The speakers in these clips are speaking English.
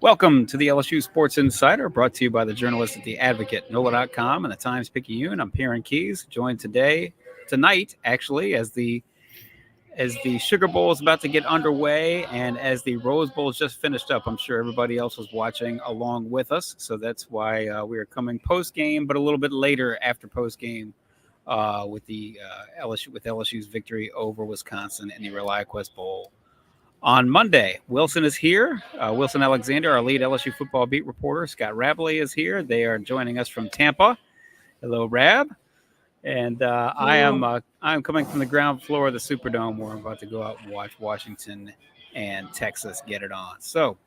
Welcome to the LSU Sports Insider, brought to you by the journalists at the Advocate, NOLA.com, and the Times-Picayune. I'm Perrin Keys, joined tonight, actually, as the Sugar Bowl is about to get underway, and as the Rose Bowl is just finished up. I'm sure everybody else was watching along with us, so that's why we are coming post-game, but a little bit later after post-game with LSU's victory over Wisconsin in the ReliaQuest Bowl. On Monday, Wilson is here. Wilson Alexander, our lead LSU football beat reporter. Scott Rabalais is here. They are joining us from Tampa. Hello, Rab. And I'm coming from the ground floor of the Superdome, where I'm about to go out and watch Washington and Texas get it on. So,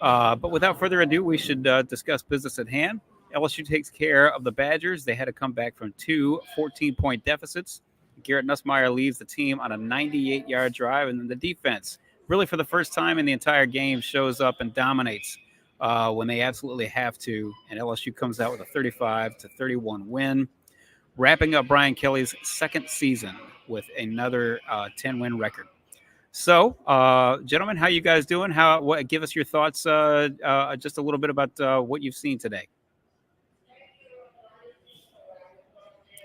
but without further ado, we should discuss business at hand. LSU takes care of the Badgers. They had to come back from two 14-point deficits. Garrett Nussmeier leads the team on a 98-yard drive, and then the defense, really for the first time in the entire game, shows up and dominates when they absolutely have to. And LSU comes out with a 35-31 win, wrapping up Brian Kelly's second season with another 10-win record. So, gentlemen, how you guys doing? Give us your thoughts just a little bit about what you've seen today.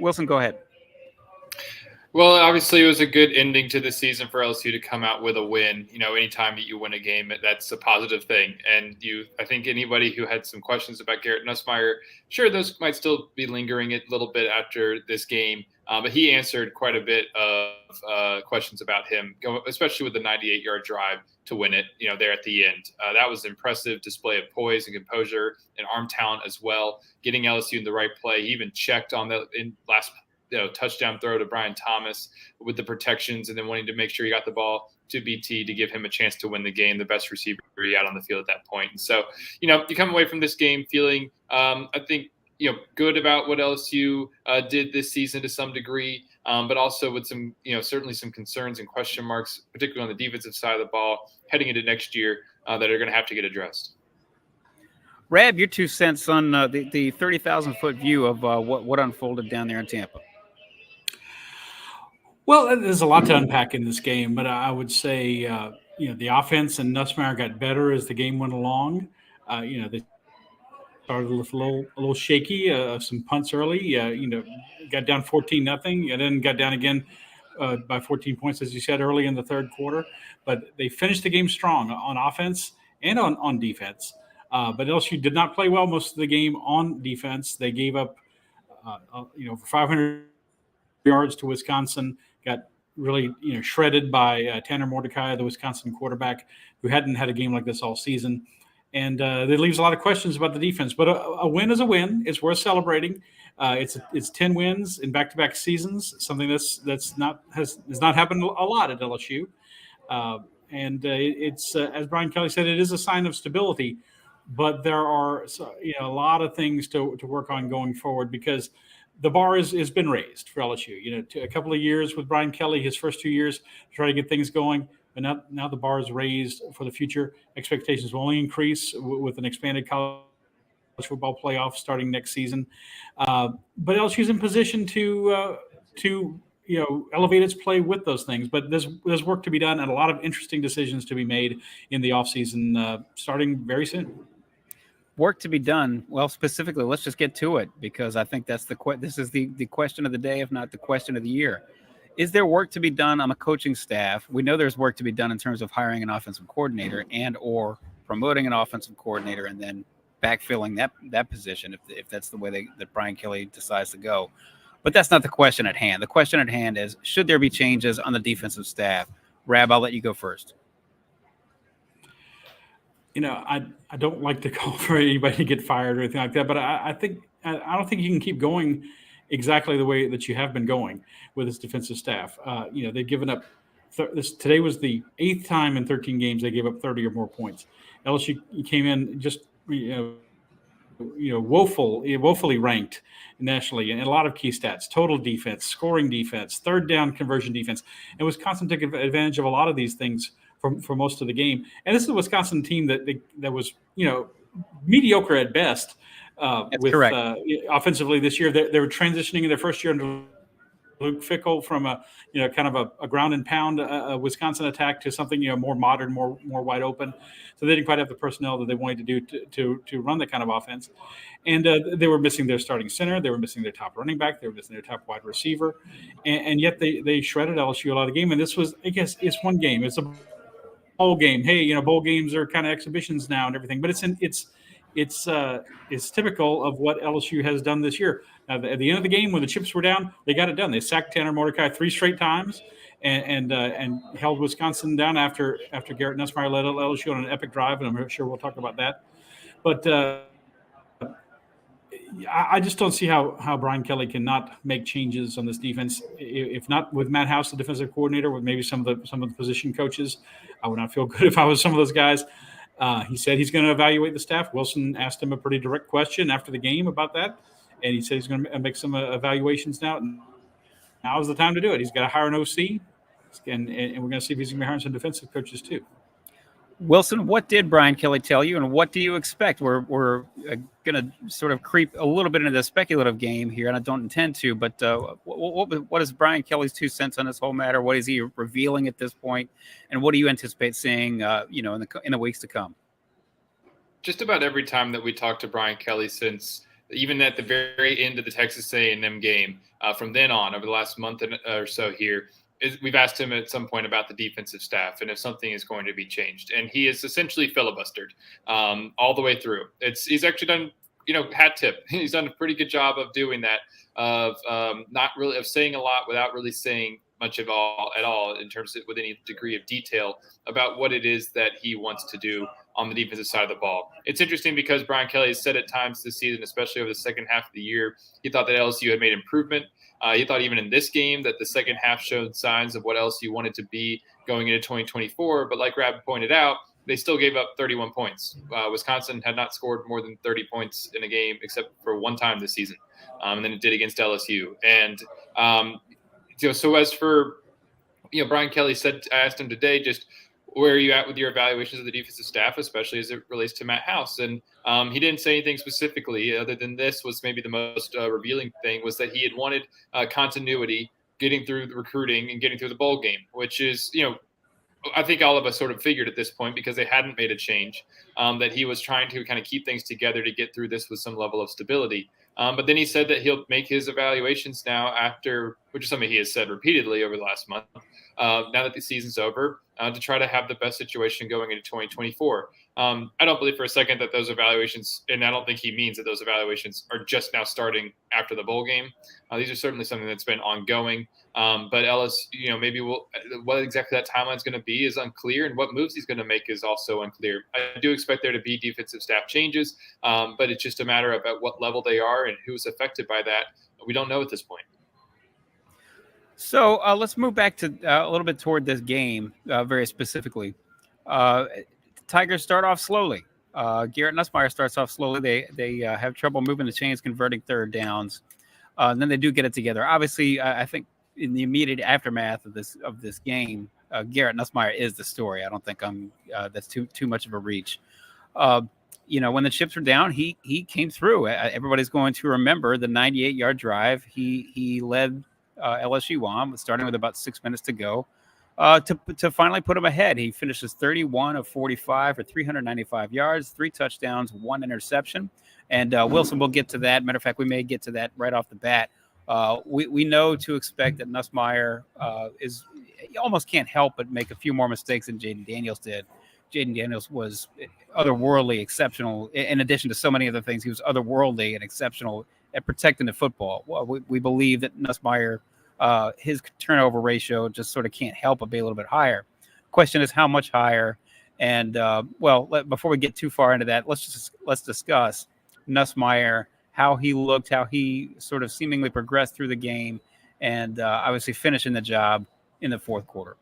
Wilson, go ahead. Well, obviously, it was a good ending to the season for LSU to come out with a win. You know, anytime that you win a game, that's a positive thing. And I think anybody who had some questions about Garrett Nussmeier, sure, those might still be lingering a little bit after this game. But he answered quite a bit of questions about him, especially with the 98-yard drive to win it, there at the end. That was an impressive display of poise and composure and arm talent as well, getting LSU in the right play. He even checked on the last touchdown throw to Brian Thomas with the protections, and then wanting to make sure he got the ball to BT to give him a chance to win the game, the best receiver he had on the field at that point. And so, you come away from this game feeling, I think, good about what LSU did this season to some degree, but also with some, certainly some concerns and question marks, particularly on the defensive side of the ball heading into next year that are going to have to get addressed. Rab, your 2 cents on the 30,000-foot view of what unfolded down there in Tampa. Well, there's a lot to unpack in this game, but I would say, the offense and Nussmeier got better as the game went along. They started with a little shaky, some punts early, got down 14-0, and then got down again by 14 points, as you said, early in the third quarter. But they finished the game strong on offense and on defense. But LSU did not play well most of the game on defense. They gave up, 500 yards to Wisconsin, got really, shredded by Tanner Mordecai, the Wisconsin quarterback, who hadn't had a game like this all season. And that leaves a lot of questions about the defense. But a win is a win. It's worth celebrating. It's 10 wins in back-to-back seasons, something has not happened a lot at LSU. And it's as Brian Kelly said, it is a sign of stability. But there are a lot of things to work on going forward, because the bar has been raised for LSU. A couple of years with Brian Kelly, his first 2 years, to try to get things going. But now the bar is raised for the future. Expectations will only increase with an expanded college football playoff starting next season. But LSU's in position to elevate its play with those things. But there's work to be done and a lot of interesting decisions to be made in the offseason starting very soon. Work to be done. Well, specifically, let's just get to it, because I think that's this is the question of the day, if not the question of the year. Is there work to be done on the coaching staff? We know there's work to be done in terms of hiring an offensive coordinator and or promoting an offensive coordinator and then backfilling that position if that's the way that Brian Kelly decides to go. But that's not the question at hand. The question at hand is, should there be changes on the defensive staff? Rab, I'll let you go first. I don't like to call for anybody to get fired or anything like that, but I don't think you can keep going exactly the way that you have been going with this defensive staff. They've given up. Today was the 8th time in 13 games they gave up 30 or more points. LSU came in just woefully ranked nationally in a lot of key stats: total defense, scoring defense, third down conversion defense, and Wisconsin took advantage of a lot of these things for most of the game. And this is a Wisconsin team that was mediocre at best That's correct. Offensively this year. They were transitioning in their first year under Luke Fickell from a kind of a ground and pound Wisconsin attack to something more modern, more wide open. So they didn't quite have the personnel that they wanted to do to run that kind of offense. And they were missing their starting center. They were missing their top running back. They were missing their top wide receiver. And yet they shredded LSU a lot of the game. And this was, I guess, it's one game. It's a bowl game. Hey, bowl games are kind of exhibitions now and everything. But it's typical of what LSU has done this year. At the end of the game, when the chips were down, they got it done. They sacked Tanner Mordecai 3 straight times and held Wisconsin down after Garrett Nussmeier led LSU on an epic drive. And I'm sure we'll talk about that. But I just don't see how Brian Kelly cannot make changes on this defense. If not with Matt House, the defensive coordinator, with maybe some of the position coaches, I would not feel good if I was some of those guys. He said he's going to evaluate the staff. Wilson asked him a pretty direct question after the game about that, and he said he's going to make some evaluations now. And now is the time to do it. He's got to hire an OC, and we're going to see if he's going to be hiring some defensive coaches too. Wilson, what did Brian Kelly tell you, and what do you expect? We're going to sort of creep a little bit into the speculative game here, and I don't intend to, but what is Brian Kelly's 2 cents on this whole matter? What is he revealing at this point, and what do you anticipate seeing, in the weeks to come? Just about every time that we talked to Brian Kelly since even at the very end of the Texas A&M game, from then on over the last month or so here, we've asked him at some point about the defensive staff and if something is going to be changed. And he is essentially filibustered all the way through. He's actually done, hat tip. He's done a pretty good job of doing that, of saying a lot without really saying much at all in terms of with any degree of detail about what it is that he wants to do on the defensive side of the ball. It's interesting because Brian Kelly has said at times this season, especially over the second half of the year, he thought that LSU had made improvement. He thought even in this game that the second half showed signs of what LSU wanted to be going into 2024. But like Rab pointed out, they still gave up 31 points. Wisconsin had not scored more than 30 points in a game except for one time this season. And then it did against LSU. And, so as for, Brian Kelly said, I asked him today, just where are you at with your evaluations of the defensive staff, especially as it relates to Matt House? And he didn't say anything specifically other than this was maybe the most revealing thing, was that he had wanted continuity getting through the recruiting and getting through the bowl game, which is, I think all of us sort of figured at this point because they hadn't made a change, that he was trying to kind of keep things together to get through this with some level of stability. But then he said that he'll make his evaluations now after, which is something he has said repeatedly over the last month, now that the season's over, to try to have the best situation going into 2024. I don't believe for a second that those evaluations, and I don't think he means that those evaluations are just now starting after the bowl game. These are certainly something that's been ongoing. But Ellis, maybe what exactly that timeline is going to be is unclear, and what moves he's going to make is also unclear. I do expect there to be defensive staff changes, but it's just a matter of at what level they are and who's affected by that. We don't know at this point. So let's move back to a little bit toward this game, very specifically. Tigers start off slowly. Garrett Nussmeier starts off slowly. They have trouble moving the chains, converting third downs. And then they do get it together. Obviously, I think in the immediate aftermath of this game, Garrett Nussmeier is the story. I don't think that's too much of a reach. When the chips were down, he came through. Everybody's going to remember the 98-yard drive. He led LSU on, starting with about 6 minutes to go, to finally put him ahead. He finishes 31 of 45 for 395 yards, 3 touchdowns, 1 interception. And Wilson, we'll get to that. Matter of fact, we may get to that right off the bat. We know to expect that Nussmeier you almost can't help but make a few more mistakes than Jaden Daniels did. Jaden Daniels was otherworldly exceptional. In addition to so many other things, he was otherworldly and exceptional at protecting the football. We believe that Nussmeier, his turnover ratio just sort of can't help but be a little bit higher. Question is how much higher. And before we get too far into that, let's discuss Nussmeier, how he looked, how he sort of seemingly progressed through the game, and obviously finishing the job in the fourth quarter.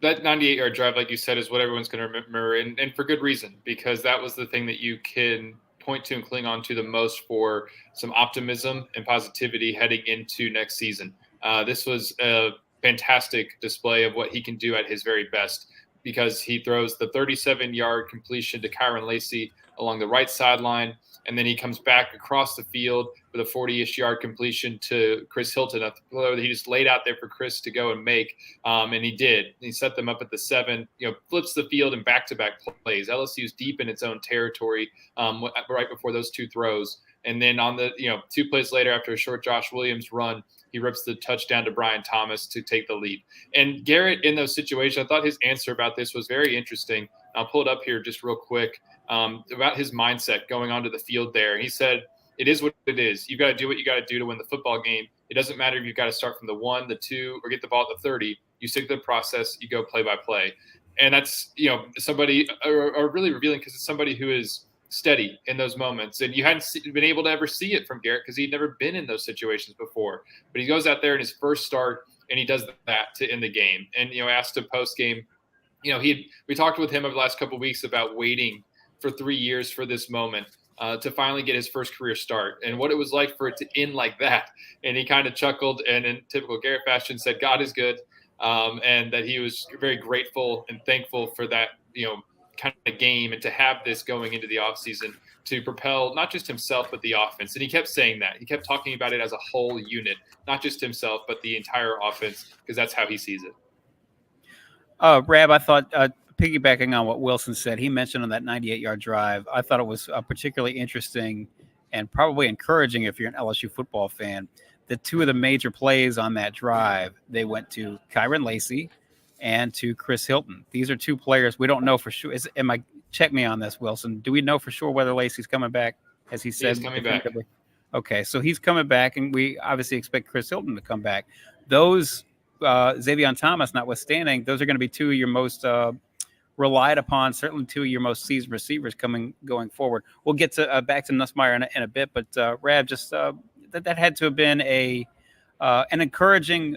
That 98-yard drive, like you said, is what everyone's going to remember, and for good reason, because that was the thing that you can point to and cling on to the most for some optimism and positivity heading into next season. This was a fantastic display of what he can do at his very best. because he throws the 37-yard completion to Kyren Lacy along the right sideline, and then he comes back across the field with a 40-ish yard completion to Chris Hilton, a throw that he just laid out there for Chris to go and make, and he did. He set them up at the 7, flips the field in back-to-back plays. LSU's deep in its own territory right before those two throws. And then on the 2 plays later, after a short Josh Williams run, he rips the touchdown to Brian Thomas to take the lead. And Garrett, in those situations, I thought his answer about this was very interesting. I'll pull it up here just real quick about his mindset going onto the field there. He said, "It is what it is. You've got to do what you got to do to win the football game. It doesn't matter if you've got to start from the 1, the 2, or get the ball at the 30. You stick to the process. You go play by play." And that's somebody or really revealing, because it's somebody who is steady in those moments, and you hadn't been able to ever see it from Garrett because he'd never been in those situations before. But he goes out there in his first start and he does that to end the game. And asked him post game, we talked with him over the last couple of weeks about waiting for 3 years for this moment to finally get his first career start and what it was like for it to end like that. And he kind of chuckled and, in typical Garrett fashion, said God is good, and that he was very grateful and thankful for that kind of game, and to have this going into the offseason to propel not just himself but the offense. And he kept saying that. He kept talking about it as a whole unit, not just himself but the entire offense, because that's how he sees it. Rab, I thought, piggybacking on what Wilson said, he mentioned on that 98-yard drive, I thought it was particularly interesting and probably encouraging if you're an LSU football fan, that 2 of the major plays on that drive, they went to Kyren Lacy and to Chris Hilton. These are 2 players we don't know for sure. Check me on this, Wilson. Do we know for sure whether Lacy's coming back, as he said? He's coming back. Okay, so he's coming back, and we obviously expect Chris Hilton to come back. Those, Xavier Thomas notwithstanding, those are going to be 2 of your most relied upon, certainly 2 of your most seasoned receivers going forward. We'll get to back to Nussmeier in a bit, but Rab, just that had to have been an encouraging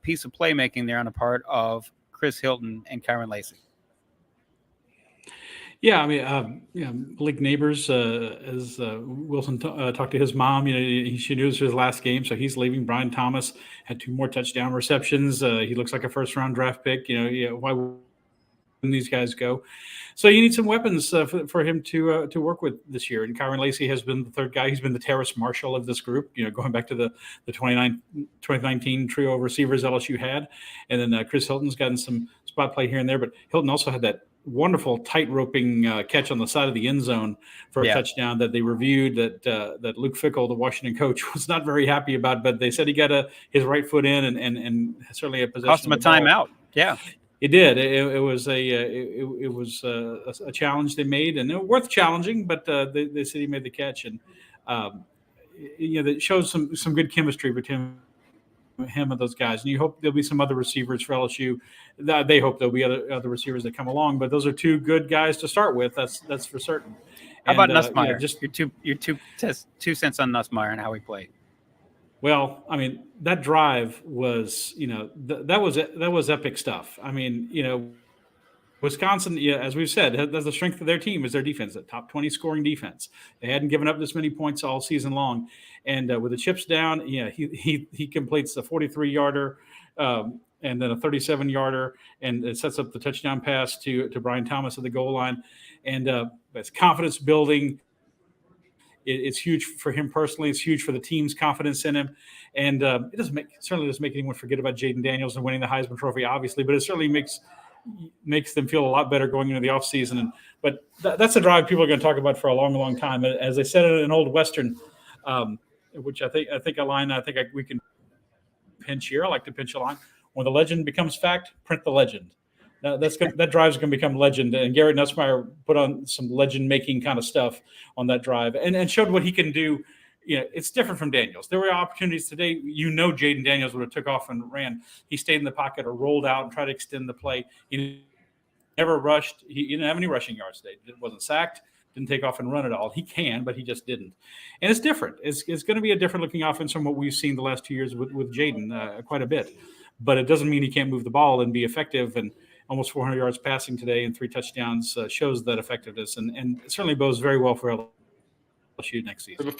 piece of playmaking there on the part of Chris Hilton and Kyren Lacy. Yeah, I mean, Blake Neighbors, as Wilson talked to his mom, she knew it was his last game, so he's leaving. Brian Thomas had 2 more touchdown receptions. He looks like a first-round draft pick. Why wouldn't these guys go? So you need some weapons for him to work with this year. And Kyren Lacy has been the 3rd guy. He's been the Terrace Marshall of this group, going back to the 2019 trio of receivers LSU had. And then Chris Hilton's gotten some spot play here and there. But Hilton also had that wonderful tight-roping catch on the side of the end zone for a touchdown that they reviewed that Luke Fickell, the Washington coach, was not very happy about. But they said he got his right foot in and certainly a possession. Cost him a timeout. Yeah. It did. It was a challenge they made, and worth challenging. But they said he made the catch, and that shows some good chemistry between him and those guys. And you hope there'll be some other receivers for LSU. They hope there'll be other receivers that come along. But those are 2 good guys to start with. That's for certain. How about Nussmeier? Just your two cents on Nussmeier and how he played. Well, I mean, that drive was, that was epic stuff. I mean, Wisconsin, as we've said, that's the strength of their team is their defense, a top 20 scoring defense. They hadn't given up this many points all season long. And with the chips down, he completes the 43-yarder and then a 37-yarder, and it sets up the touchdown pass to Brian Thomas at the goal line. And it's confidence building. It's huge for him personally. It's huge for the team's confidence in him. And it certainly doesn't make anyone forget about Jaden Daniels and winning the Heisman Trophy, obviously, but it certainly makes them feel a lot better going into the offseason. But that's a drive people are going to talk about for a long, long time. As I said in an old Western, which I think a line we can pinch here. I like to pinch a line. When the legend becomes fact, print the legend. That drive is going to become legend. And Garrett Nussmeier put on some legend-making kind of stuff on that drive and showed what he can do. It's different from Daniels. There were opportunities today. Jaden Daniels would have took off and ran. He stayed in the pocket or rolled out and tried to extend the play. He never rushed. He didn't have any rushing yards today. It wasn't sacked. Didn't take off and run at all. He can, but he just didn't. And it's different. It's going to be a different-looking offense from what we've seen the last 2 years with Jaden quite a bit. But it doesn't mean he can't move the ball and be effective. And almost 400 yards passing today and 3 touchdowns shows that effectiveness, and certainly bodes very well for LSU next season.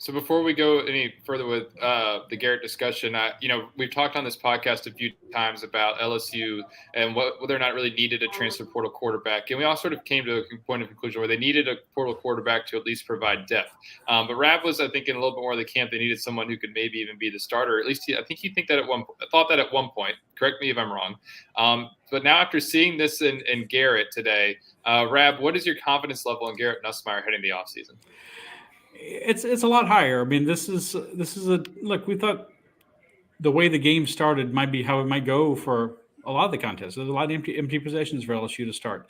So before we go any further with the Garrett discussion, we've talked on this podcast a few times about LSU and whether or not really needed a transfer portal quarterback. And we all sort of came to a point of conclusion where they needed a portal quarterback to at least provide depth. But Rab was, I think, in a little bit more of the camp. They needed someone who could maybe even be the starter. At least I think he thought that at one point. Correct me if I'm wrong. But now after seeing this in Garrett today, Rab, what is your confidence level in Garrett Nussmeier heading the offseason? It's a lot higher. I mean, this is a look. We thought the way the game started might be how it might go for a lot of the contests. There's a lot of empty possessions for LSU to start.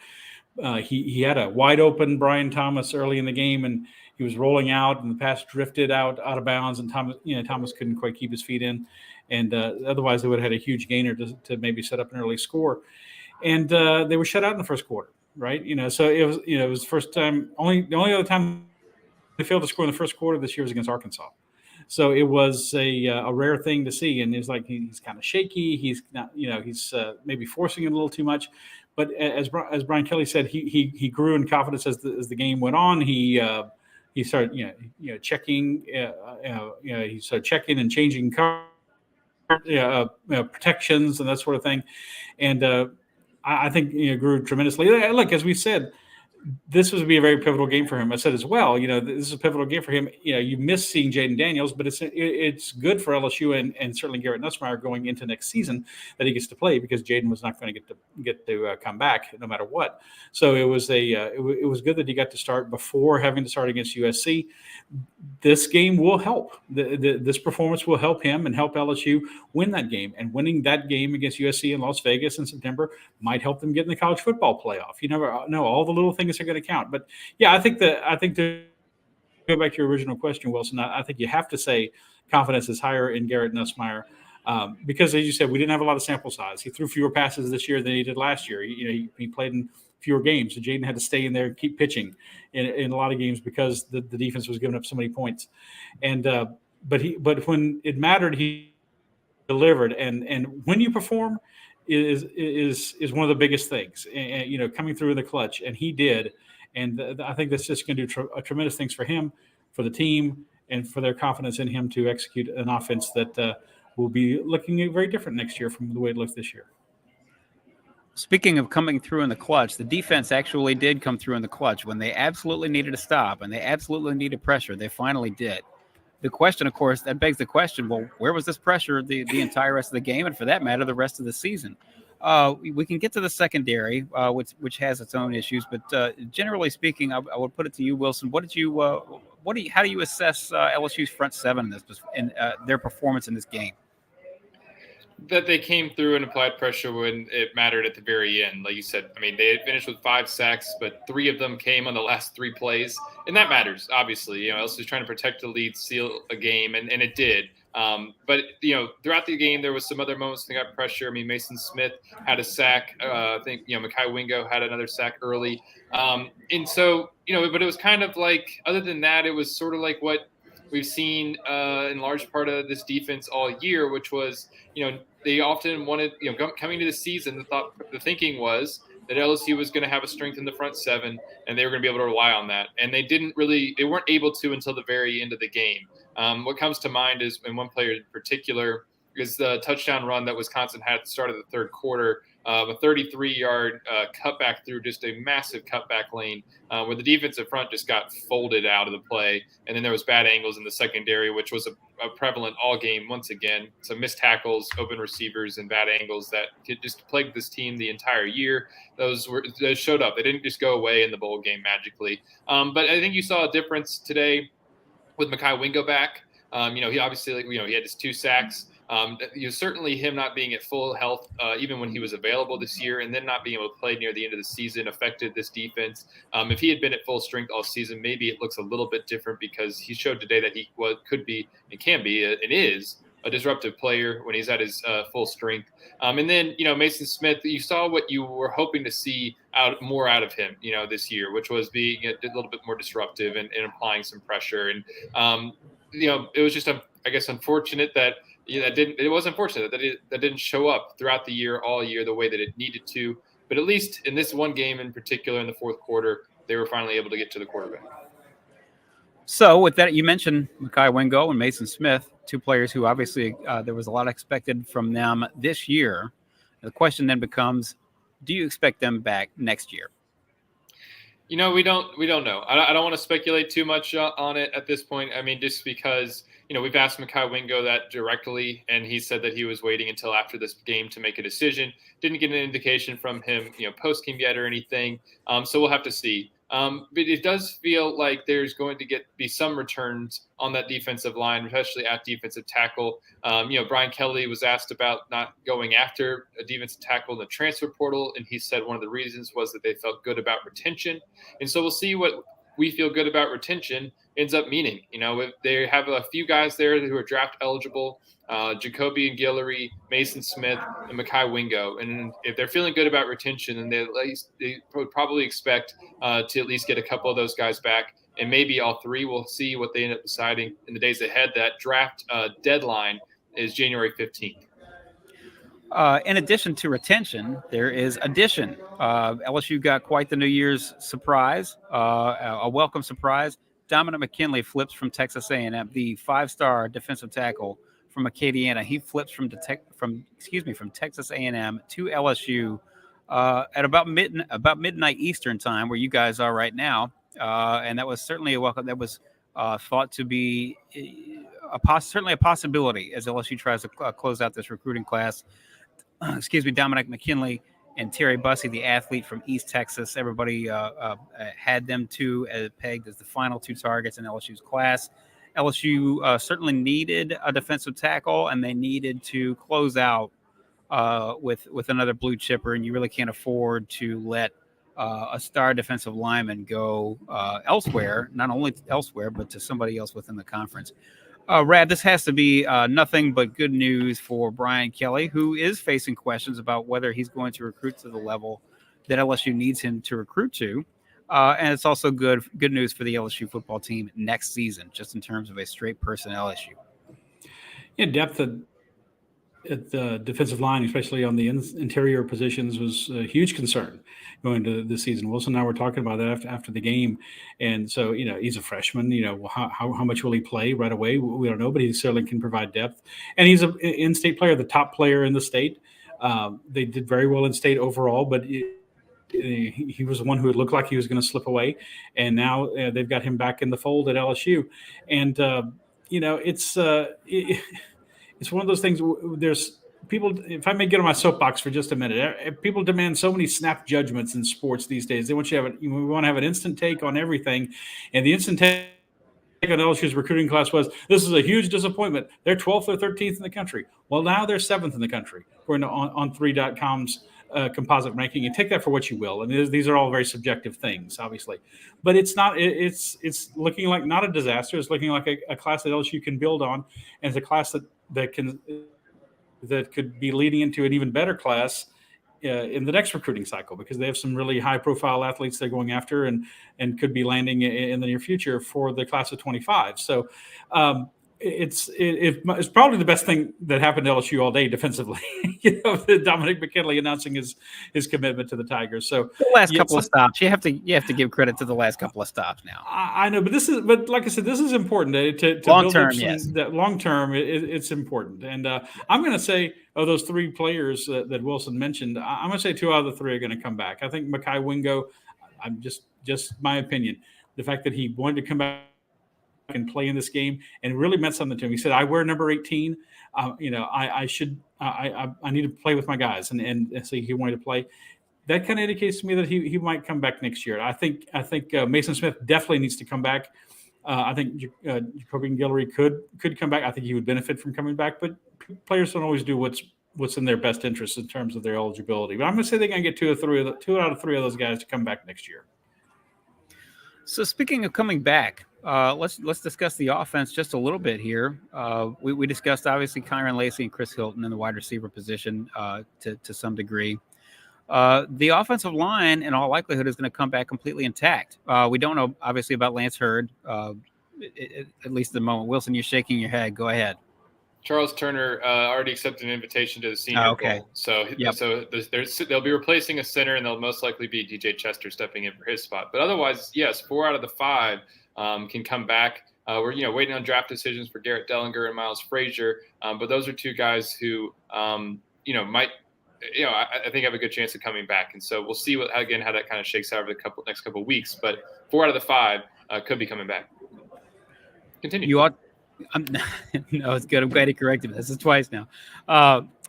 He had a wide open Brian Thomas early in the game, and he was rolling out, and the pass drifted out of bounds, and Thomas couldn't quite keep his feet in, and otherwise they would have had a huge gainer to maybe set up an early score, and they were shut out in the first quarter, right? So it was the first time. The only other time they failed to score in the first quarter this year was against Arkansas. So it was a rare thing to see, and it's like he's kind of shaky. He's not, he's maybe forcing it a little too much. But as Brian Kelly said, he grew in confidence as the game went on. He started checking. He started checking and changing protections and that sort of thing, and I think grew tremendously. Look, as we said, this would be a very pivotal game for him. I said as well, this is a pivotal game for him. You miss seeing Jaden Daniels, but it's good for LSU and certainly Garrett Nussmeier going into next season that he gets to play, because Jaden was not going to get to come back no matter what. So it was it was good that he got to start before having to start against USC. This game will help. This performance will help him and help LSU win that game. And winning that game against USC in Las Vegas in September might help them get in the college football playoff. You never know. All the little things are going to count. But yeah, I think to go back to your original question, Wilson, I think you have to say confidence is higher in Garrett Nussmeier because, as you said, we didn't have a lot of sample size. He threw fewer passes this year than he did last year. He played in fewer games. So Jaden had to stay in there and keep pitching in a lot of games because the defense was giving up so many points. And but when it mattered, he delivered. And when you perform is one of the biggest things. And coming through in the clutch, and he did. And I think that's just going to do tremendous things for him, for the team, and for their confidence in him to execute an offense that will be looking very different next year from the way it looks this year. Speaking of coming through in the clutch, the defense actually did come through in the clutch when they absolutely needed a stop and they absolutely needed pressure. They finally did. The question, of course, that begs the question, well, where was this pressure the entire rest of the game, and for that matter, the rest of the season? We can get to the secondary, which has its own issues, but generally speaking, I would put it to you, Wilson. How do you assess LSU's front seven in their performance in this game? That they came through and applied pressure when it mattered at the very end. Like you said, I mean, they had finished with 5 sacks, but 3 of them came on the last 3 plays. And that matters, obviously. LSU's trying to protect the lead, seal a game, and it did. But throughout the game, there was some other moments they got pressure. I mean, Mason Smith had a sack. I think, Mekhi Wingo had another sack early. And so, but it was kind of like, other than that, it was sort of like what we've seen in large part of this defense all year, which was, they often wanted, coming to the season, the thinking was that LSU was going to have a strength in the front seven and they were going to be able to rely on that. And they weren't able to until the very end of the game. What comes to mind is, and one player in particular, is the touchdown run that Wisconsin had at the start of the third quarter, a 33-yard cutback through just a massive cutback lane where the defensive front just got folded out of the play. And then there was bad angles in the secondary, which was a prevalent all game once again. Some missed tackles, open receivers, and bad angles that just plagued this team the entire year. Those showed up. They didn't just go away in the bowl game magically. But I think you saw a difference today with Mekhi Wingo back. He obviously, he had his 2 sacks. Certainly him not being at full health, even when he was available this year, and then not being able to play near the end of the season affected this defense. If he had been at full strength all season, maybe it looks a little bit different, because he showed today that he could be and can be and is a disruptive player when he's at his full strength. And then, Mason Smith, you saw what you were hoping to see more out of him, this year, which was being a little bit more disruptive and applying some pressure. And, it was just, I guess, unfortunate that it was unfortunate that didn't show up throughout the year, all year, the way that it needed to. But at least in this one game in particular, in the fourth quarter, they were finally able to get to the quarterback. So with that, you mentioned Mekhi Wingo and Mason Smith, two players who obviously there was a lot expected from them this year. The question then becomes, do you expect them back next year? We don't know. I don't want to speculate too much on it at this point. I mean, just because we've asked Mekhi Wingo that directly, and he said that he was waiting until after this game to make a decision. Didn't get an indication from him, post game yet or anything. So we'll have to see. But it does feel like there's going to be some returns on that defensive line, especially at defensive tackle. Brian Kelly was asked about not going after a defensive tackle in the transfer portal, and he said one of the reasons was that they felt good about retention. And so we'll see what we feel good about retention ends up meaning. They have a few guys there who are draft eligible, Jacoby and Guillory, Mason Smith, and Mekhi Wingo. And if they're feeling good about retention, then they would probably expect to at least get a couple of those guys back, and maybe all three. We'll see what they end up deciding in the days ahead. That draft deadline is January 15th. In addition to retention, there is addition. LSU got quite the New Year's surprise, a welcome surprise. Dominick McKinley flips from Texas A&M, the 5-star defensive tackle from Acadiana. He flips from Texas A&M to LSU at about midnight Eastern time, where you guys are right now, and that was certainly a welcome. That was thought to be certainly a possibility as LSU tries to close out this recruiting class. Dominick McKinley and Terry Bussey, the athlete from East Texas. Everybody had them two pegged as the final two targets in LSU's class. LSU certainly needed a defensive tackle, and they needed to close out with another blue chipper, and you really can't afford to let a star defensive lineman go elsewhere, not only elsewhere, but to somebody else within the conference. Rad, this has to be nothing but good news for Brian Kelly, who is facing questions about whether he's going to recruit to the level that LSU needs him to recruit to. And it's also good news for the LSU football team next season, just in terms of a straight personnel issue. Yeah, depth at the defensive line, especially on the interior positions, was a huge concern going into the season. Wilson and I were talking about that after the game. And so, he's a freshman, how much will he play right away? We don't know, but he certainly can provide depth. And he's an in-state player, the top player in the state. They did very well in state overall, but he was the one who would look like he was going to slip away. And now they've got him back in the fold at LSU. And, it's one of those things. There's people, if I may get on my soapbox for just a minute, people demand so many snap judgments in sports these days. They want you to have we want to have an instant take on everything. And the instant take on LSU's recruiting class was, this is a huge disappointment. They're 12th or 13th in the country. Well, now they're 7th in the country, according to on 3.com's composite ranking. And take that for what you will. And these are all very subjective things, obviously. But it's not. It's looking like not a disaster. It's looking like a class that LSU can build on, and it's a class that could be leading into an even better class in the next recruiting cycle, because they have some really high-profile athletes they're going after and could be landing in the near future for the class of 25. So it's probably the best thing that happened to LSU all day defensively. Dominick McKinley announcing his commitment to the Tigers. So the last couple of stops, you have to give credit to the last couple of stops now. I know, but like I said, this is important to long term. Yes, that long term it's important. And I'm going to say of those three players that Wilson mentioned, I'm going to say 2 out of the 3 are going to come back. I think Mekhi Wingo, I'm just my opinion, the fact that he wanted to come back and play in this game and really meant something to him. He said, I wear number 18. I need to play with my guys. And so he wanted to play. That kind of indicates to me that he might come back next year. I think Mason Smith definitely needs to come back. I think Jacoby and Guillory could come back. I think he would benefit from coming back, but players don't always do what's in their best interest in terms of their eligibility. But I'm going to say they're going to get 2 out of 3 of those guys to come back next year. So speaking of coming back, let's discuss the offense just a little bit here. We discussed obviously Kyren Lacy and Chris Hilton in the wide receiver position to some degree. The offensive line, in all likelihood, is going to come back completely intact. We don't know obviously about Lance Hurd, at least at the moment. Wilson, you're shaking your head. Go ahead. Charles Turner already accepted an invitation to the Senior Bowl, so they'll be replacing a center, and they'll most likely be DJ Chester stepping in for his spot. But otherwise, yes, 4 out of the 5 can come back. We're waiting on draft decisions for Garrett Dellinger and Miles Frazier, but those are 2 guys who might. I think have a good chance of coming back, and so we'll see how that kind of shakes out over the next couple of weeks. But 4 out of the 5 could be coming back. Continue. No, it's good. I'm glad he corrected me. This is twice now.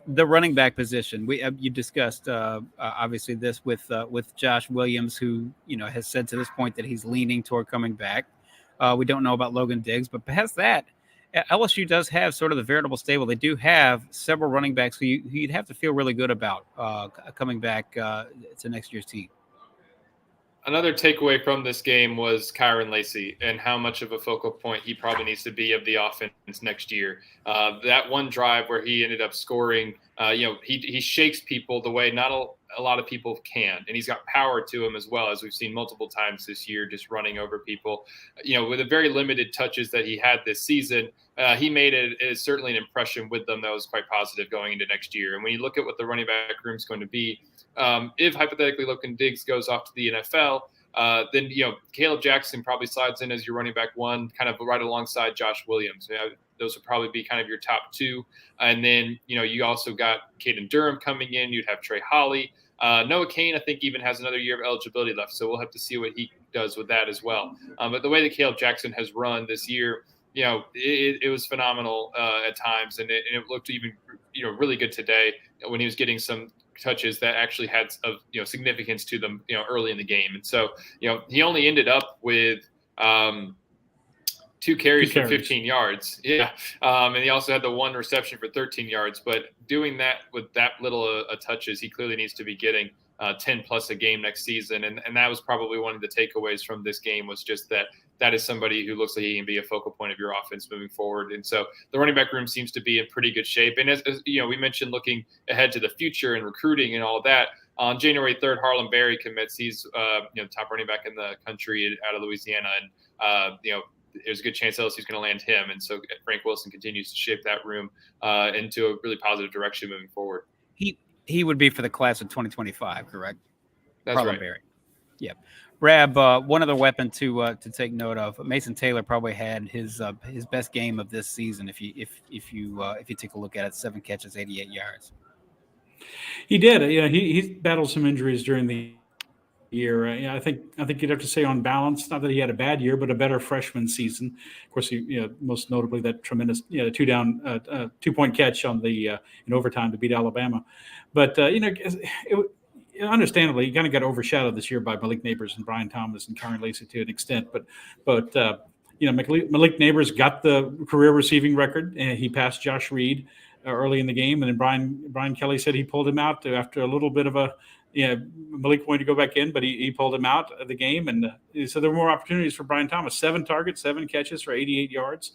The running back position. You discussed obviously this with Josh Williams, who has said to this point that he's leaning toward coming back. We don't know about Logan Diggs, but past that, LSU does have sort of the veritable stable. They do have several running backs who you'd have to feel really good about coming back to next year's team. Another takeaway from this game was Kyren Lacy and how much of a focal point he probably needs to be of the offense next year. That one drive where he ended up scoring, he shakes people the way not a lot of people can. And he's got power to him as well, as we've seen multiple times this year, just running over people. With the very limited touches that he had this season, he made it certainly an impression with them that was quite positive going into next year. And when you look at what the running back room is going to be, if hypothetically Logan Diggs goes off to the NFL, then Kaleb Jackson probably slides in as your running back 1, kind of right alongside Josh Williams. Those would probably be kind of your top 2. And then you also got Caden Durham coming in. You'd have Trey Holly. Noah Cain, I think, even has another year of eligibility left, so we'll have to see what he does with that as well. But the way that Kaleb Jackson has run this year, it was phenomenal at times, and it looked even really good today when he was getting some touches that actually had significance to them early in the game. And so he only ended up with 2 carries for 15 yards. And he also had the 1 reception for 13 yards. But doing that with that little touches, he clearly needs to be getting 10 plus a game next season. And that was probably one of the takeaways from this game, was just that is somebody who looks like he can be a focal point of your offense moving forward. And so the running back room seems to be in pretty good shape. And as we mentioned, looking ahead to the future and recruiting and all of that, on January 3rd, Harlem Berry commits. He's top running back in the country out of Louisiana. And, there's a good chance LSU is going to land him. And so Frank Wilson continues to shape that room into a really positive direction moving forward. He would be for the class of 2025, correct? That's Harlem right. Berry. Yep. Rab, one other weapon to take note of. Mason Taylor probably had his best game of this season. If you take a look at it, 7 catches, 88 yards. He did. He battled some injuries during the year. I think you'd have to say on balance, not that he had a bad year, but a better freshman season. Of course, most notably that tremendous 2-point catch on the in overtime to beat Alabama. But understandably, he kind of got overshadowed this year by Malik Neighbors and Brian Thomas and Kyren Lacy to an extent. But Malik Neighbors got the career receiving record, and he passed Josh Reed early in the game. And then Brian Kelly said he pulled him out after a little bit of a Malik wanted to go back in, but he pulled him out of the game. And so there were more opportunities for Brian Thomas. 7 targets, 7 catches for 88 yards.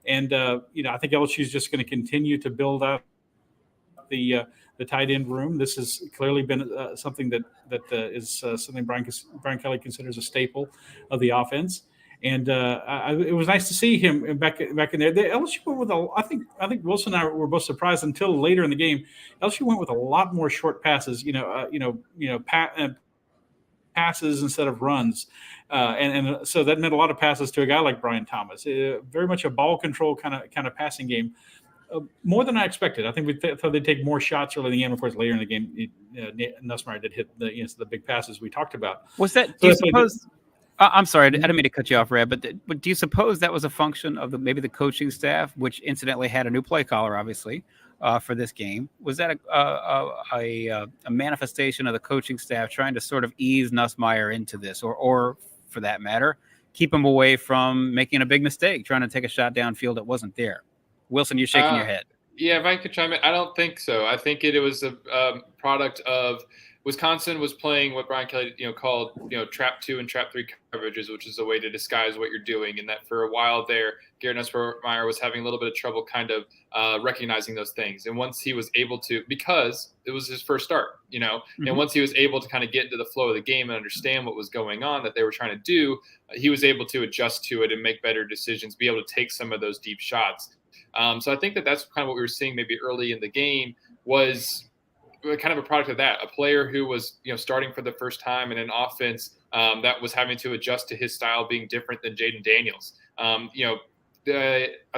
And, I think LSU is just going to continue to build out the tight end room. This has clearly been something that is something Brian Kelly considers a staple of the offense. And it was nice to see him back in there. LSU went with I think Wilson and I were both surprised until later in the game. LSU went with a lot more short passes, passes instead of runs, and so that meant a lot of passes to a guy like Brian Thomas. Very much a ball control kind of passing game. More than I expected. I think we thought they'd take more shots early in the game. Of course, later in the game, Nussmeier did hit the big passes we talked about. Was that? Do you suppose? I'm sorry, I didn't mean to cut you off, Reb, but do you suppose that was a function of maybe the coaching staff, which incidentally had a new play caller, obviously, for this game? Was that a manifestation of the coaching staff trying to sort of ease Nussmeier into this, or for that matter, keep him away from making a big mistake, trying to take a shot downfield that wasn't there? Wilson, you're shaking your head. Yeah, if I could chime in, I don't think so. I think it was a product of Wisconsin was playing what Brian Kelly, called, trap 2 and trap 3 coverages, which is a way to disguise what you're doing. And that for a while there, Garrett Nussmeier was having a little bit of trouble kind of recognizing those things. And once he was able to, because it was his first start, and once he was able to kind of get into the flow of the game and understand what was going on that they were trying to do, he was able to adjust to it and make better decisions, be able to take some of those deep shots. So I think that's kind of what we were seeing maybe early in the game was kind of a product of that. A player who was starting for the first time in an offense that was having to adjust to his style being different than Jaden Daniels. I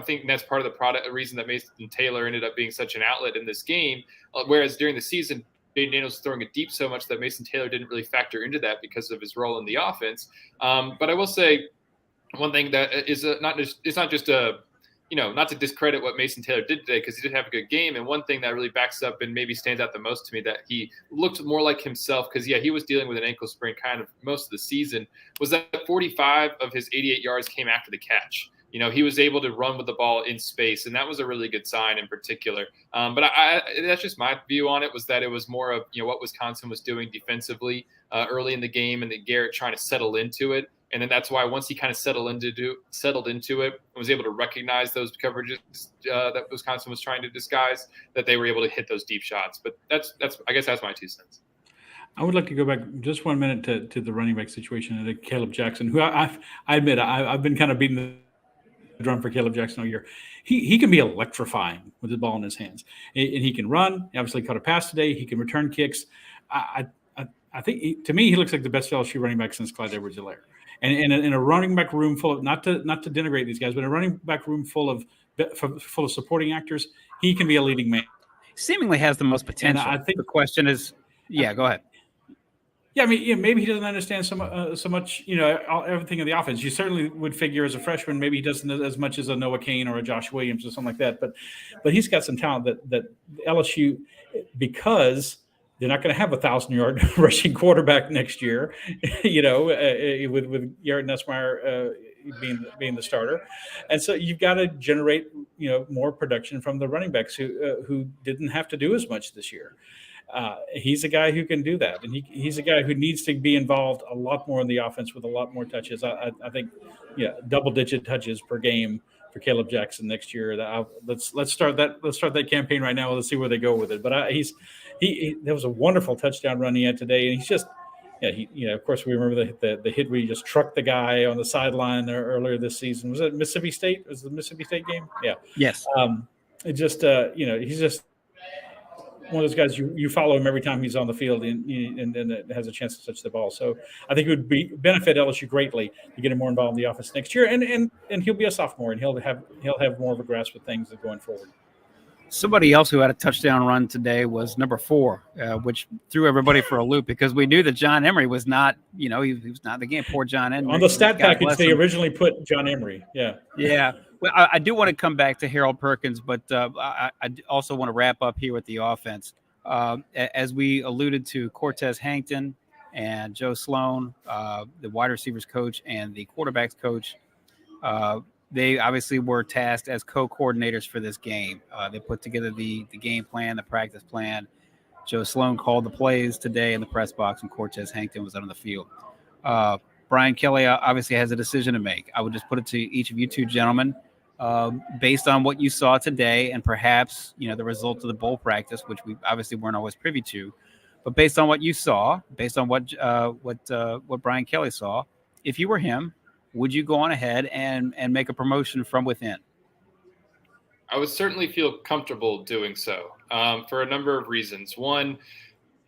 think that's part of the reason that Mason Taylor ended up being such an outlet in this game, whereas during the season, Jaden Daniels was throwing it deep so much that Mason Taylor didn't really factor into that because of his role in the offense. But I will say one thing that is not just not to discredit what Mason Taylor did today, because he did have a good game. And one thing that really backs up and maybe stands out the most to me, that he looked more like himself, because he was dealing with an ankle sprain kind of most of the season, was that 45 of his 88 yards came after the catch. He was able to run with the ball in space, and that was a really good sign in particular. But that's just my view on it, was that it was more of what Wisconsin was doing defensively early in the game, and that Garrett trying to settle into it. And then that's why once he kind of settled into it and was able to recognize those coverages that Wisconsin was trying to disguise, that they were able to hit those deep shots. But I guess that's my 2 cents. I would like to go back just 1 minute to the running back situation and Kaleb Jackson, who I admit I've been kind of beating the drum for Kaleb Jackson all year. He can be electrifying with the ball in his hands, and he can run. He obviously caught a pass today. He can return kicks. I think to me he looks like the best LSU running back since Clyde Edwards-Helaire. And in a running back room full of, not to denigrate these guys, but a running back room full of supporting actors, he can be a leading man. Seemingly has the most potential. And I think the question is, go ahead. Yeah, I mean, maybe he doesn't understand so much, everything in the offense. You certainly would figure as a freshman, maybe he doesn't as much as a Noah Cain or a Josh Williams or something like that. But he's got some talent that LSU, because they're not going to have 1,000-yard rushing quarterback next year, with Garrett Nussmeier being the starter, and so you've got to generate more production from the running backs who didn't have to do as much this year. He's a guy who can do that, and he's a guy who needs to be involved a lot more in the offense with a lot more touches. I think, double-digit touches per game for Kaleb Jackson next year. Let's start that campaign right now. Let's see where they go with it. But there was a wonderful touchdown run he had today, and he's just of course we remember the hit where he just trucked the guy on the sideline there earlier this season. Was it Mississippi State? Was it the Mississippi State game? Yeah. Yes. He's just one of those guys you follow him every time he's on the field and has a chance to touch the ball. So I think it would benefit LSU greatly to get him more involved in the offense next year. And he'll be a sophomore, and he'll have more of a grasp of things going forward. Somebody else who had a touchdown run today was number 4, which threw everybody for a loop, because we knew that John Emery was not, he was not in the game. Poor John Emery. On the stat package, they originally put John Emery. Yeah. Yeah. Well, I do want to come back to Harold Perkins, but I also want to wrap up here with the offense. As we alluded to, Cortez, Hankton, and Joe Sloan, the wide receivers coach and the quarterbacks coach, they obviously were tasked as co-coordinators for this game. They put together the game plan, the practice plan. Joe Sloan called the plays today in the press box, and Cortez Hankton was out on the field. Brian Kelly obviously has a decision to make. I would just put it to each of you two gentlemen, based on what you saw today, and perhaps the result of the bowl practice, which we obviously weren't always privy to, but based on what you saw, based on what Brian Kelly saw, if you were him, would you go on ahead and make a promotion from within? I would certainly feel comfortable doing so for a number of reasons. One,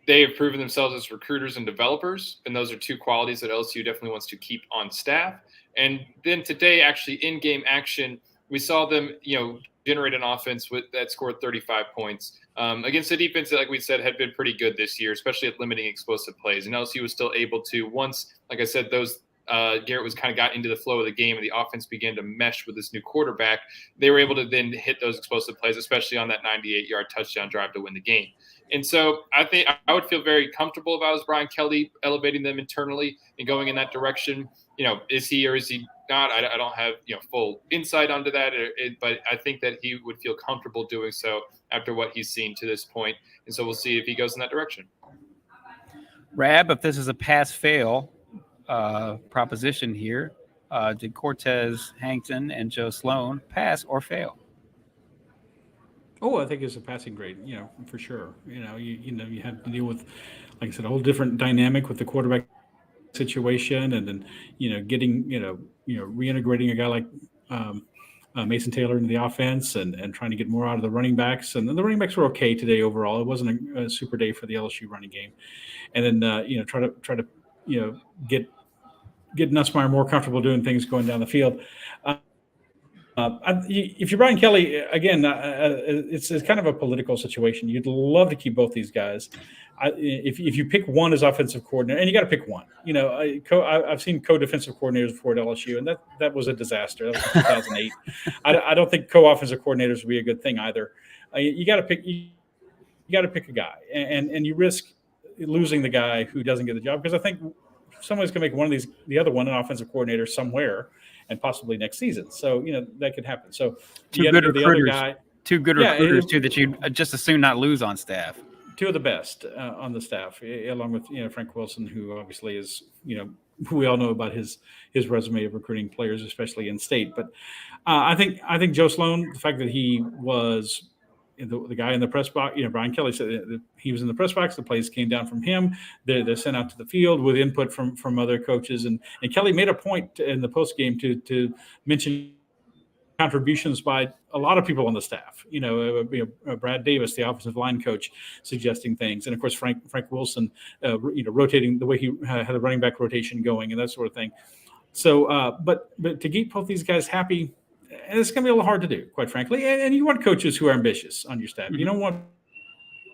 they have proven themselves as recruiters and developers, and those are 2 qualities that LSU definitely wants to keep on staff. And then today, actually, in-game action, we saw them, generate an offense that scored 35 points against a defense that, like we said, had been pretty good this year, especially at limiting explosive plays. And LSU was still able to, once, like I said, Garrett was kind of got into the flow of the game and the offense began to mesh with this new quarterback, they were able to then hit those explosive plays, especially on that 98-yard touchdown drive to win the game. And so I think I would feel very comfortable if I was Brian Kelly elevating them internally and going in that direction. Is he or is he not? I don't have full insight onto that, but I think that he would feel comfortable doing so after what he's seen to this point. And so we'll see if he goes in that direction. Rab, if this is a pass-fail proposition here, did Cortez, Hankton, and Joe Sloan pass or fail? Oh, I think it's a passing grade, for sure. You have to deal with, like I said, a whole different dynamic with the quarterback situation, and then getting reintegrating a guy like Mason Taylor into the offense and trying to get more out of the running backs. And then the running backs were okay today overall. It wasn't a super day for the LSU running game. And then try to get Nussmeier more comfortable doing things going down the field. If you're Brian Kelly, again, it's kind of a political situation. You'd love to keep both these guys. If you pick one as offensive coordinator, and you got to pick one. I've seen co-defensive coordinators before at LSU, and that was a disaster. That was 2008. I don't think co-offensive coordinators would be a good thing either. You got to pick. You got to pick a guy, and you risk losing the guy who doesn't get the job, because I think somebody's going to make the other one, an offensive coordinator somewhere, and possibly next season. So, that could happen. So two good recruiters too, that you just as soon not lose on staff. Two of the best on the staff, along with, Frank Wilson, who obviously is, who we all know about his resume of recruiting players, especially in state. But I think Joe Sloan, the fact that he was the guy in the press box, Brian Kelly said that he was in the press box. The plays came down from him. They're sent out to the field with input from other coaches. And Kelly made a point in the post game to mention contributions by a lot of people on the staff. Brad Davis, the offensive line coach, suggesting things, and of course Frank Wilson, rotating the way he had the running back rotation going and that sort of thing. So, but to keep both these guys happy. And it's going to be a little hard to do, quite frankly. And you want coaches who are ambitious on your staff. Mm-hmm. You don't want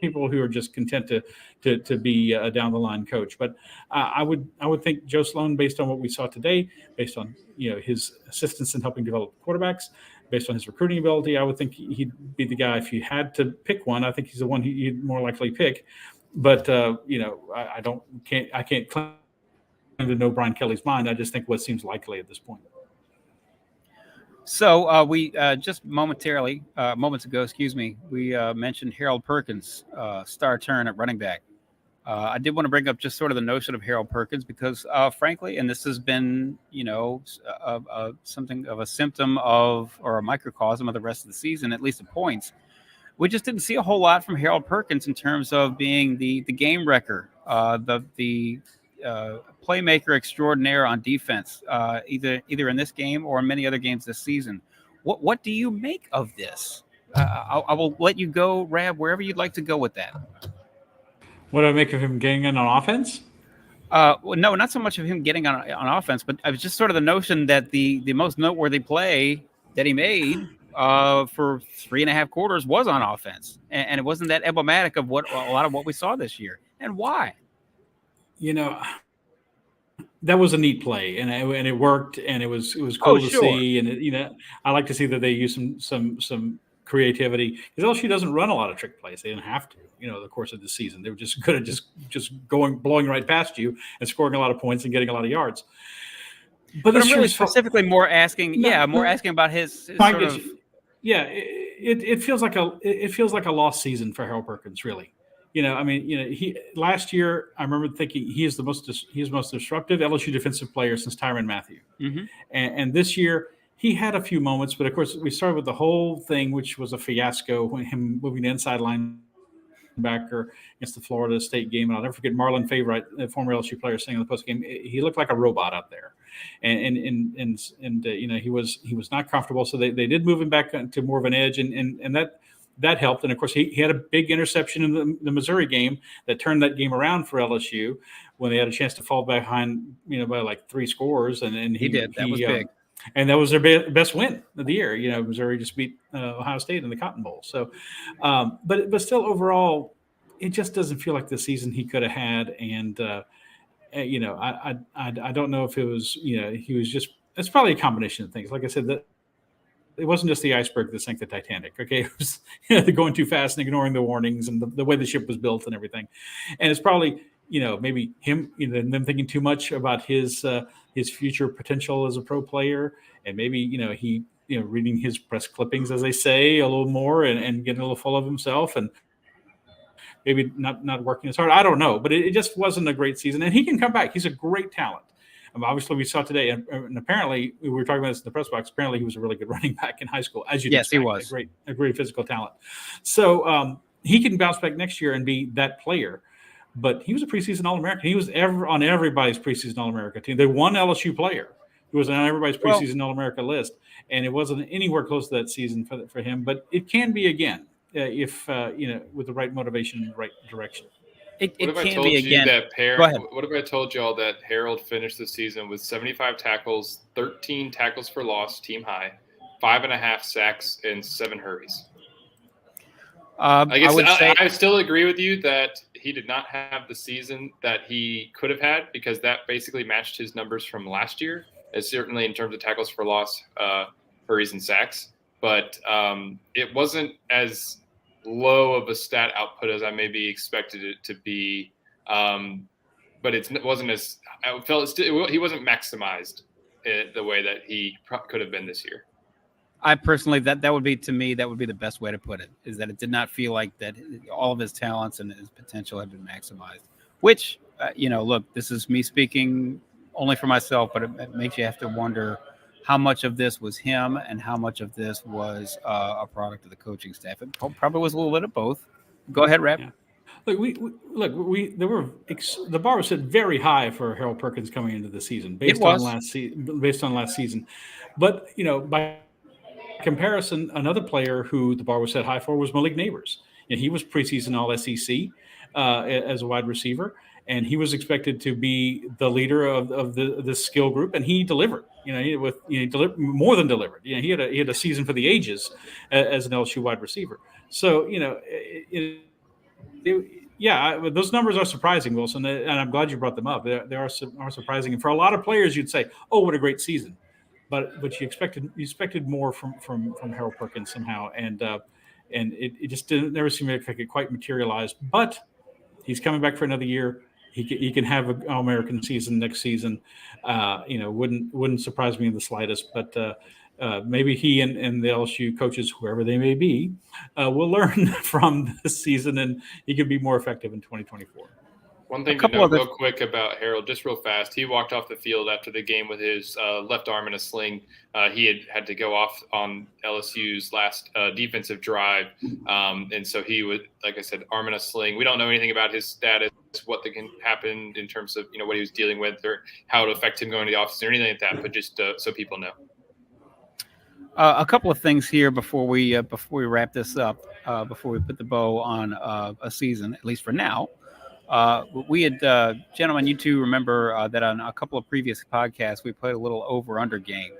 people who are just content to be a down the line coach. But I would think Joe Sloan, based on what we saw today, based on his assistance in helping develop quarterbacks, based on his recruiting ability, I would think he'd be the guy. If you had to pick one, I think he's the one you'd more likely pick. But I can't claim to know Brian Kelly's mind. I just think what seems likely at this point. So we just moments ago, we mentioned Harold Perkins, star turn at running back. I did want to bring up just sort of the notion of Harold Perkins because, frankly, and this has been, something of a symptom of or a microcosm of the rest of the season, at least at points. We just didn't see a whole lot from Harold Perkins in terms of being the game wrecker, the playmaker extraordinaire on defense, either in this game or in many other games this season. What do you make of this? I will let you go, Rab, wherever you'd like to go with that. What do I make of him getting in on offense? Well, no, not so much of him getting on offense, but I was just sort of the notion that the most noteworthy play that he made for 3.5 quarters was on offense, and it wasn't that emblematic of a lot of what we saw this year. And why? That was a neat play, and it worked, and it was cool to see. And I like to see that they use some creativity, because LSU doesn't run a lot of trick plays. They didn't have to, the course of the season. They were just good at just blowing right past you and scoring a lot of points and getting a lot of yards. But I'm really specifically more asking about his sort of. Yeah, it feels like a lost season for Harold Perkins, really. He last year, I remember thinking he is the most disruptive LSU defensive player since Tyrann Mathieu. Mm-hmm. And this year he had a few moments, but of course we started with the whole thing, which was a fiasco when him moving to inside linebacker against the Florida State game. And I'll never forget Marlon Favorite, a former LSU player, saying on the post game, he looked like a robot out there. And he was not comfortable. So they did move him back to more of an edge, and that helped. And of course, he had a big interception in the Missouri game that turned that game around for LSU when they had a chance to fall behind, by like 3 scores. And he did. That was big. And that was their best win of the year. Missouri just beat Ohio State in the Cotton Bowl. So, but still, overall, it just doesn't feel like the season he could have had. And I don't know if it was, he was just. It's probably a combination of things. Like I said, that. It wasn't just the iceberg that sank the Titanic. Okay, it was they're going too fast and ignoring the warnings and the way the ship was built and everything. And it's probably maybe him them thinking too much about his future potential as a pro player, and maybe he reading his press clippings, as they say, a little more and getting a little full of himself, and maybe not working as hard. I don't know, but it just wasn't a great season. And he can come back. He's a great talent. Obviously, we saw today, and apparently we were talking about this in the press box. Apparently, he was a really good running back in high school, as you yes, he was a great physical talent. So he can bounce back next year and be that player. But he was a preseason All-American. He was on everybody's preseason All-America team. They won LSU player. He was on everybody's Well, preseason All-America list, and it wasn't anywhere close to that season for him. But it can be again if with the right motivation and the right direction. it What if I can be told you again. that Go ahead. What if I told y'all that Harold finished the season with 75 tackles, 13 tackles for loss, team high, 5.5 sacks, and 7 hurries? I still agree with you that he did not have the season that he could have had, because that basically matched his numbers from last year, as certainly in terms of tackles for loss, hurries, and sacks. But it wasn't as low of a stat output as I maybe expected it to be. But it wasn't as I felt he wasn't maximized the way that he could have been this year. I personally, that would be, to me, that would be the best way to put it, is that it did not feel like that all of his talents and his potential had been maximized, which, look, this is me speaking only for myself, but it makes you have to wonder how much of this was him and how much of this was a product of the coaching staff. It probably was a little bit of both. Go ahead, Rap. Yeah. Look, the bar was set very high for Harold Perkins coming into the season based on last season. But, by comparison, another player who the bar was set high for was Malik Neighbors. And he was preseason All-SEC as a wide receiver, and he was expected to be the leader of the skill group, and he delivered. He more than delivered. He had a season for the ages as an LSU wide receiver. So those numbers are surprising, Wilson, and I'm glad you brought them up. They are surprising, and for a lot of players, you'd say, "Oh, what a great season." But you expected more from Harold Perkins somehow, and it just never seemed like it quite materialized. But he's coming back for another year. He can have an All-American season next season. Wouldn't surprise me in the slightest. But maybe he and the LSU coaches, whoever they may be, will learn from this season, and he could be more effective in 2024. One thing to note real quick about Harold, just real fast, he walked off the field after the game with his left arm in a sling. He had to go off on LSU's last defensive drive. And so he would, like I said, arm in a sling. We don't know anything about his status, what can happen in terms of, what he was dealing with or how it would affect him going to the office or anything like that, but just so people know. A couple of things here before we wrap this up, before we put the bow on a season, at least for now. We had, gentlemen, you two remember that on a couple of previous podcasts, we played a little over-under game.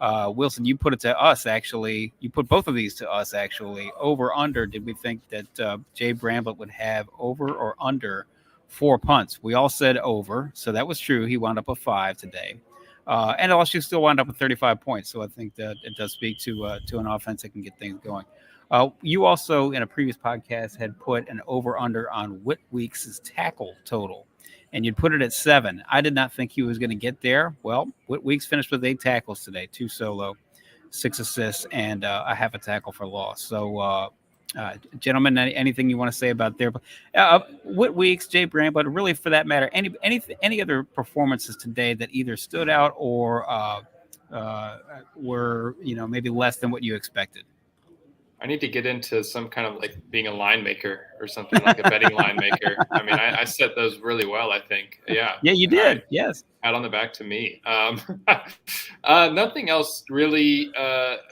Wilson, you put it to us, actually. You put both of these to us, actually. Over-under, did we think that Jay Bramblett would have over or under 4 punts? We all said over, so that was true. He wound up with 5 today. And LSU still wound up with 35 points, so I think that it does speak to an offense that can get things going. You also, in a previous podcast, had put an over-under on Whit Weeks' tackle total, and you'd put it at 7. I did not think he was going to get there. Well, Whit Weeks finished with 8 tackles today, 2 solo, 6 assists, and a half a tackle for loss. So, gentlemen, anything you want to say about there? Whit Weeks, Jay Bramblett, really, for that matter, any other performances today that either stood out or were maybe less than what you expected? I need to get into some kind of like being a line maker or something, like a betting line maker. I mean, I set those really well, I think. Yeah. Yeah, you did. Yes. Pat on the back to me. Nothing else really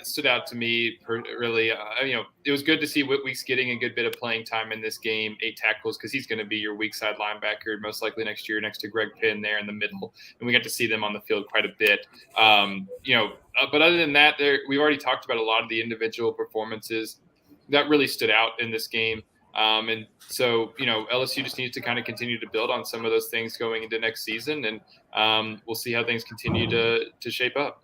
stood out to me. Really, it was good to see Whit Weeks getting a good bit of playing time in this game, 8 tackles, because he's going to be your weak side linebacker most likely next year, next to Greg Penn there in the middle, and we got to see them on the field quite a bit. But other than that, we've already talked about a lot of the individual performances that really stood out in this game. And so, LSU just needs to kind of continue to build on some of those things going into next season, and we'll see how things continue to shape up.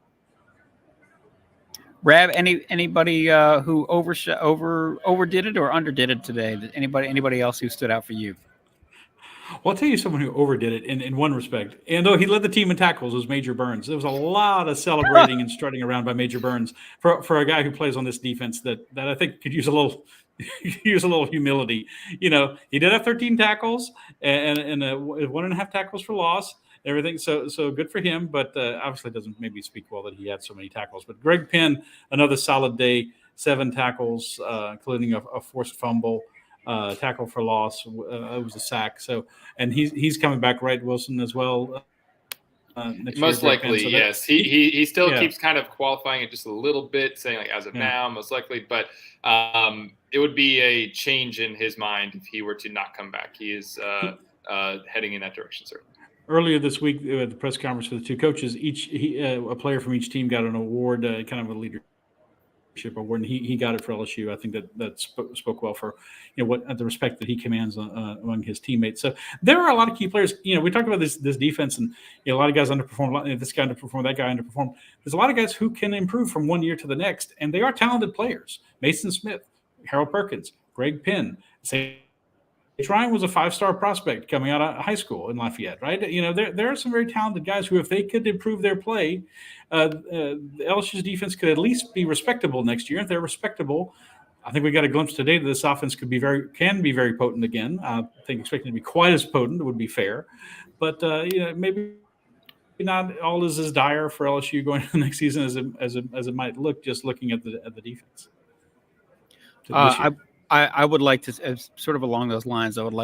Rab, anybody who overdid it or underdid it today? Anybody else who stood out for you? Well, I'll tell you someone who overdid it in one respect. And though he led the team in tackles, was Major Burns. There was a lot of celebrating and strutting around by Major Burns for a guy who plays on this defense that I think could use a little humility. He did have 13 tackles and 1.5 tackles for loss. Everything so good for him, but obviously doesn't maybe speak well that he had so many tackles. But Greg Penn, another solid day, 7 tackles, including a forced fumble. Tackle for loss. It was a sack. So, and he's coming back, right, Wilson, as well. next Most year. likely, So yes. He still keeps kind of qualifying it just a little bit, saying like as of now, most likely. But it would be a change in his mind if he were to not come back. He is heading in that direction, certainly. Earlier this week at the press conference for the two coaches, a player from each team got an award, kind of a leadership award, and he got it for LSU. I think that spoke well for what the respect that he commands among his teammates. So there are a lot of key players. We talk about this defense, and a lot of guys underperform. This guy underperformed, that guy underperformed. There's a lot of guys who can improve from one year to the next, and they are talented players. Mason Smith, Harold Perkins, Greg Penn. Ryan was a 5-star prospect coming out of high school in Lafayette, right? There are some very talented guys who, if they could improve their play, LSU's defense could at least be respectable next year. If they're respectable, I think we got a glimpse today that this offense can be very potent again. I think expecting to be quite as potent would be fair, but maybe not all is as dire for LSU going into the next season as it might look just looking at the defense. I would like to, sort of along those lines, I'm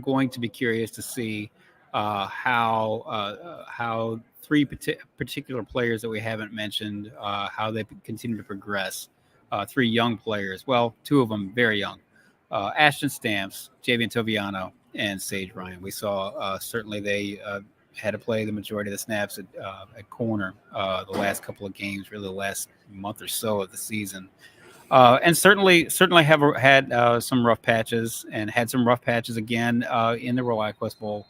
going to be curious to see how three particular players that we haven't mentioned, how they continue to progress. 3 young players. Well, 2 of them very young. Ashton Stamps, Javian Toviano, and Sage Ryan. We saw certainly they had to play the majority of the snaps at corner the last couple of games, really the last month or so of the season. And certainly have had some rough patches and had some rough patches again in the ReliaQuest Bowl.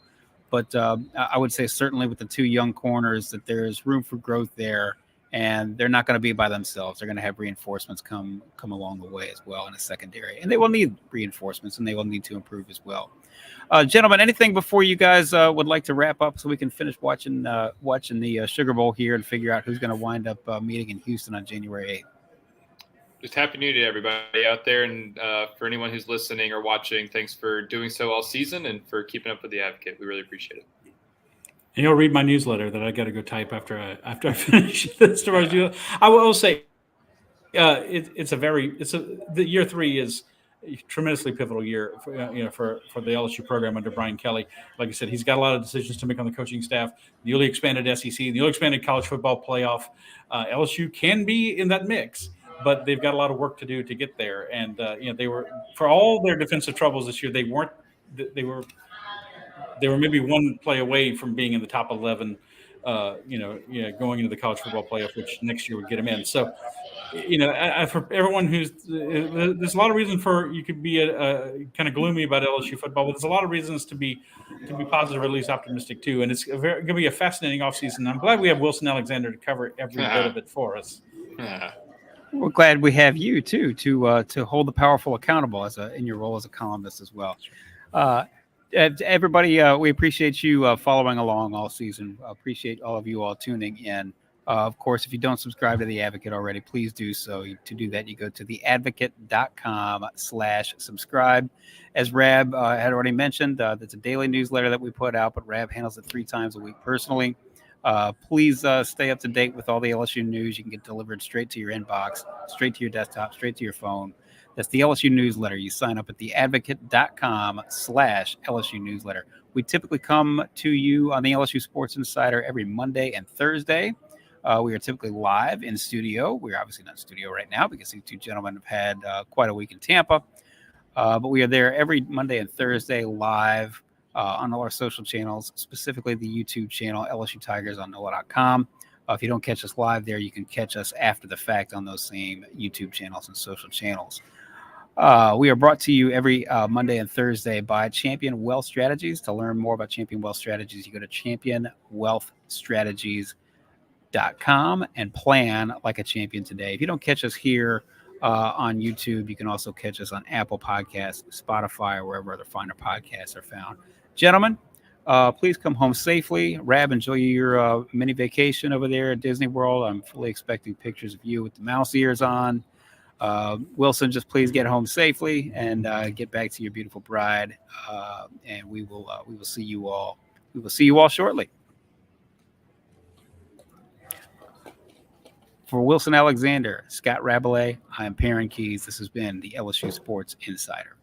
But I would say certainly with the 2 young corners that there's room for growth there, and they're not going to be by themselves. They're going to have reinforcements come along the way as well in the secondary. And they will need reinforcements, and they will need to improve as well. Gentlemen, anything before you guys would like to wrap up so we can finish watching the Sugar Bowl here and figure out who's going to wind up meeting in Houston on January 8th? Just Happy New Year to everybody out there. And for anyone who's listening or watching, thanks for doing so all season and for keeping up with the Advocate. We really appreciate it. And you'll read my newsletter that I got to go type after I finish this. I will say, the year 3 is a tremendously pivotal year for the LSU program under Brian Kelly. Like I said, he's got a lot of decisions to make on the coaching staff. The newly expanded SEC, the newly expanded college football playoff. LSU can be in that mix, but they've got a lot of work to do to get there. And they were, for all their defensive troubles this year, they were maybe one play away from being in the top 11, going into the college football playoff, which next year would get them in. So, for everyone there's a lot of reason for you could be kind of gloomy about LSU football, but there's a lot of reasons to be positive, or at least optimistic too. And it's going to be a fascinating offseason. I'm glad we have Wilson Alexander to cover every bit of it for us. We're glad we have you too to hold the powerful accountable in your role as a columnist as well. Everybody, we appreciate you following along all season. Appreciate all of you all tuning in. Of course, if you don't subscribe to The Advocate already, please do so. To do that, you go to theadvocate.com/subscribe. As Rab had already mentioned, that's a daily newsletter that we put out, but Rab handles it 3 times a week personally. Please stay up to date with all the LSU news. You can get delivered straight to your inbox, straight to your desktop, straight to your phone. That's the LSU newsletter. You sign up at theadvocate.com/LSU newsletter. We typically come to you on the LSU Sports Insider every Monday and Thursday. We are typically live in studio. We're obviously not in studio right now because these 2 gentlemen have had quite a week in Tampa. But we are there every Monday and Thursday live on all our social channels, specifically the YouTube channel, LSU Tigers on NOLA.com. If you don't catch us live there, you can catch us after the fact on those same YouTube channels and social channels. We are brought to you every Monday and Thursday by Champion Wealth Strategies. To learn more about Champion Wealth Strategies, you go to championwealthstrategies.com and plan like a champion today. If you don't catch us here on YouTube, you can also catch us on Apple Podcasts, Spotify, or wherever other finer podcasts are found. Gentlemen, please come home safely. Rab, enjoy your mini vacation over there at Disney World. I'm fully expecting pictures of you with the mouse ears on. Wilson, just please get home safely and get back to your beautiful bride. And we will see you all. We will see you all shortly. For Wilson Alexander, Scott Rabalais, I am Perrin Keys. This has been the LSU Sports Insider.